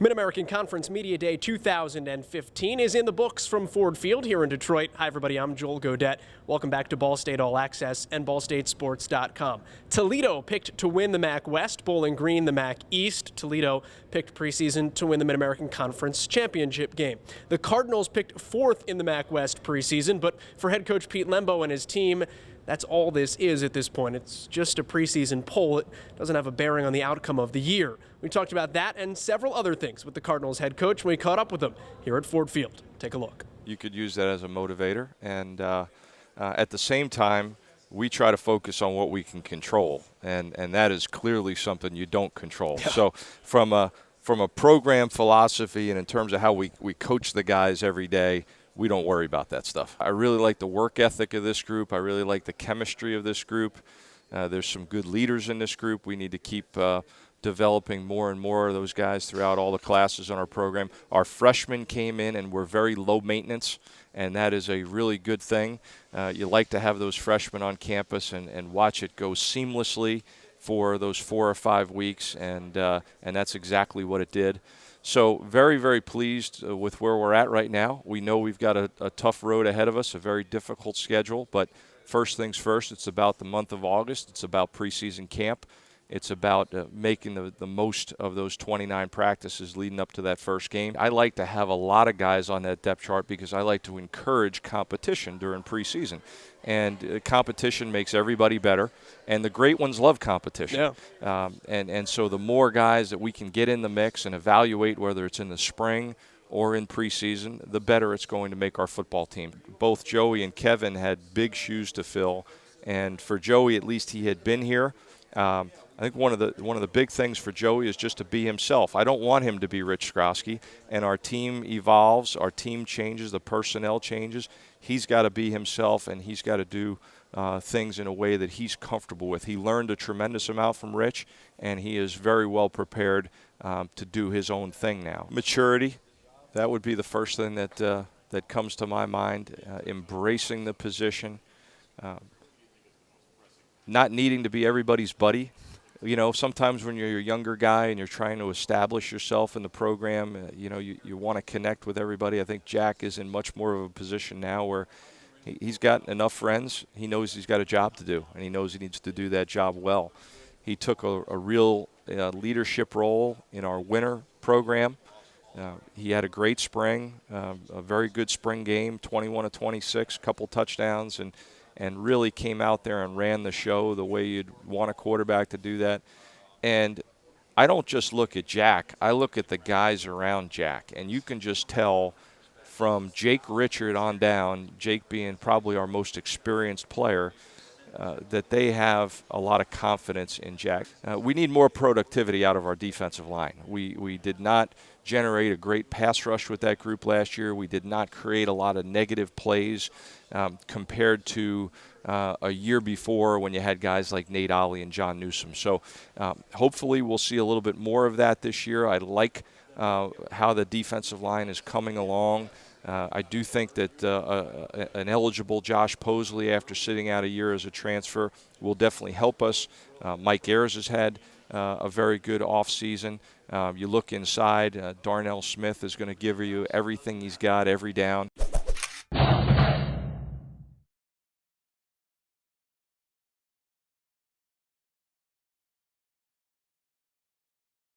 Mid-American Conference Media Day 2015 is in the books from Ford Field here in Detroit. Hi, everybody. I'm Joel Godett. Welcome back to Ball State All Access and BallStateSports.com. Toledo picked to win the MAC West, Bowling Green the MAC East. Toledo picked preseason to win the Mid-American Conference Championship game. The Cardinals picked fourth in the MAC West preseason, but for head coach Pete Lembo and his team, that's all this is at this point. It's just a preseason poll. It doesn't have a bearing on the outcome of the year. We talked about that and several other things with the Cardinals head coach when we caught up with him here at Ford Field. Take a look. You could use that as a motivator, and at the same time, we try to focus on what we can control, and that is clearly something you don't control. Yeah. So from a program philosophy and in terms of how we coach the guys every day, we don't worry about that stuff. I really like the work ethic of this group. I really like the chemistry of this group. There's some good leaders in this group. We need to keep developing more and more of those guys throughout all the classes on our program. Our freshmen came in and were very low maintenance, and that is a really good thing. You like to have those freshmen on campus and watch it go seamlessly for those 4 or 5 weeks, and that's exactly what it did. So very, very pleased with where we're at right now. We know we've got a tough road ahead of us, a very difficult schedule, but first things first, it's about the month of August. It's about preseason camp. It's about making the most of those 29 practices leading up to that first game. I like to have a lot of guys on that depth chart because I like to encourage competition during preseason. And competition makes everybody better, and the great ones love competition. Yeah. And so the more guys that we can get in the mix and evaluate, whether it's in the spring or in preseason, the better it's going to make our football team. Both Joey and Kevin had big shoes to fill, and for Joey, at least he had been here. I think one of the big things for Joey is just to be himself. I don't want him to be Rich Skrosky, and our team evolves, our team changes, the personnel changes. He's got to be himself, and he's got to do things in a way that he's comfortable with. He learned a tremendous amount from Rich, and he is very well prepared to do his own thing now. Maturity, that would be the first thing that comes to my mind. Embracing the position, not needing to be everybody's buddy. You know, sometimes when you're a younger guy and you're trying to establish yourself in the program, you want to connect with everybody. I think Jack is in much more of a position now where he's got enough friends. He knows he's got a job to do, and he knows he needs to do that job well. He took a real leadership role in our winter program. He had a great spring, a very good spring game, 21-26, a couple touchdowns, and really came out there and ran the show the way you'd want a quarterback to do that. And I don't just look at Jack. I look at the guys around Jack. And you can just tell from Jake Richard on down, Jake being probably our most experienced player, that they have a lot of confidence in Jack. We need more productivity out of our defensive line. We did not generate a great pass rush with that group last year. We did not create a lot of negative plays compared to a year before when you had guys like Nate Ollie and John Newsom. So hopefully we'll see a little bit more of that this year. I like how the defensive line is coming along. I do think that an eligible Josh Posley, after sitting out a year as a transfer, will definitely help us. Mike Ayers has had a very good offseason. You look inside, Darnell Smith is going to give you everything he's got every down.